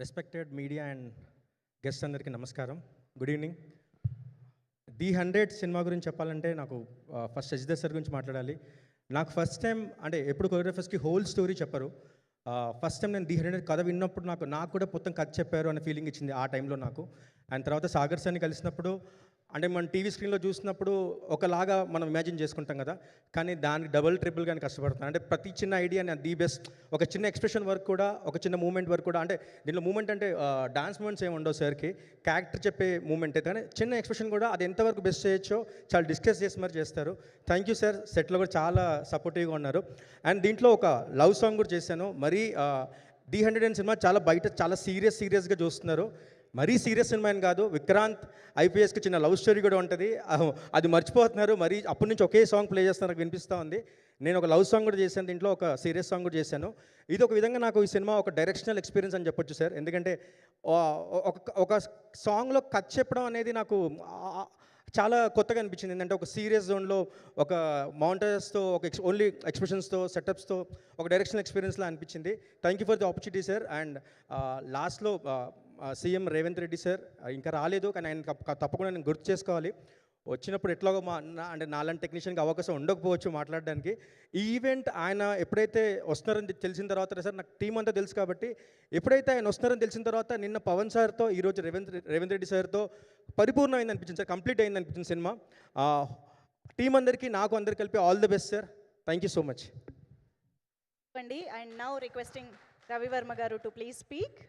Respected media and guest అందరికీ నమస్కారం. Good evening. The 100 cinema గురించి చెప్పాలంటే నాకు ఫస్ట్ సజ్జిదర్ సార్ గురించి మాట్లాడాలి. నాకు ఫస్ట్ టైం అంటే ఎప్పుడు కొరియోగ్రఫర్స్కి హోల్ స్టోరీ చెప్పరు. ఫస్ట్ టైం నేను ది 100 కథ విన్నప్పుడు నాకు కూడా మొత్తం కథ చెప్పారు అనే ఫీలింగ్ ఇచ్చింది ఆ టైంలో నాకు. అండ్ తర్వాత సాగర్ సార్ని కలిసినప్పుడు అంటే మనం టీవీ స్క్రీన్లో చూసినప్పుడు ఒకలాగా మనం ఇమాజిన్ చేసుకుంటాం కదా, కానీ దానికి డబుల్ ట్రిపుల్గానే కష్టపడుతున్నాను. అంటే ప్రతి చిన్న ఐడియా ది బెస్ట్, ఒక చిన్న ఎక్స్ప్రెషన్ వర్క్ కూడా, ఒక చిన్న మూమెంట్ వర్క్ కూడా, అంటే దీంట్లో మూమెంట్ అంటే డాన్స్ మూమెంట్స్ ఏమి ఉండవు సార్కి, క్యారెక్టర్ చెప్పే మూమెంట్ అయితే, కానీ చిన్న ఎక్స్ప్రెషన్ కూడా అది ఎంతవరకు బెస్ట్ చేయొచ్చో చాలా డిస్కస్ చేసి మరి చేస్తారు. Thank you sir. సెట్లో కూడా చాలా సపోర్టివ్గా ఉన్నారు. అండ్ దీంట్లో ఒక లవ్ సాంగ్ కూడా చేశాను. మరీ ది 100 సినిమా చాలా బయట చాలా సీరియస్గా చూస్తున్నారు. మరీ సీరియస్ సినిమా అని కాదు, విక్రాంత్ ఐపీఎస్కి చిన్న లవ్ స్టోరీ కూడా ఉంటుంది. అది మర్చిపోతున్నారు. మరీ అప్పటి నుంచి ఒకే సాంగ్ ప్లే చేస్తున్నారు, నాకు వినిపిస్తూ ఉంది. నేను ఒక లవ్ సాంగ్ కూడా చేశాను, దీంట్లో ఒక సీరియస్ సాంగ్ కూడా చేశాను. ఇది ఒక విధంగా నాకు ఈ సినిమా ఒక డైరెక్షనల్ ఎక్స్పీరియన్స్ అని చెప్పొచ్చు సార్. ఎందుకంటే ఒక సాంగ్లో కథ చెప్పడం అనేది నాకు చాలా కొత్తగా అనిపించింది. ఏంటంటే ఒక సీరియస్ జోన్లో ఒక మౌంటైన్స్తో ఒక ఓన్లీ ఎక్స్ప్రెషన్స్తో సెటప్స్తో ఒక డైరెక్షనల్ ఎక్స్పీరియన్స్లా అనిపించింది. Thank you for the opportunity sir. And లాస్ట్లో సీఎం రేవంత్ రెడ్డి సార్ ఇంకా రాలేదు, కానీ ఆయన తప్పకుండా నేను గుర్తు చేసుకోవాలి. వచ్చినప్పుడు ఎట్లాగో అంటే నాలాంటి టెక్నీషియన్కి అవకాశం ఉండకపోవచ్చు మాట్లాడడానికి. ఈ ఈవెంట్ ఆయన ఎప్పుడైతే వస్తున్నారని తెలిసిన తర్వాత సార్, నాకు టీం అంతా తెలుసు కాబట్టి, ఎప్పుడైతే ఆయన వస్తున్నారని తెలిసిన తర్వాత నిన్న పవన్ సార్తో, ఈరోజు రేవంత్ రెడ్డి సార్తో పరిపూర్ణ అయింది అనిపించింది సార్, కంప్లీట్ అయింది అనిపించింది సినిమా. టీం అందరికీ నాకు అందరికి కలిపి all the best sir. Thank you so much. And now requesting Ravi Varma గారు టు ప్లీజ్ స్పీక్.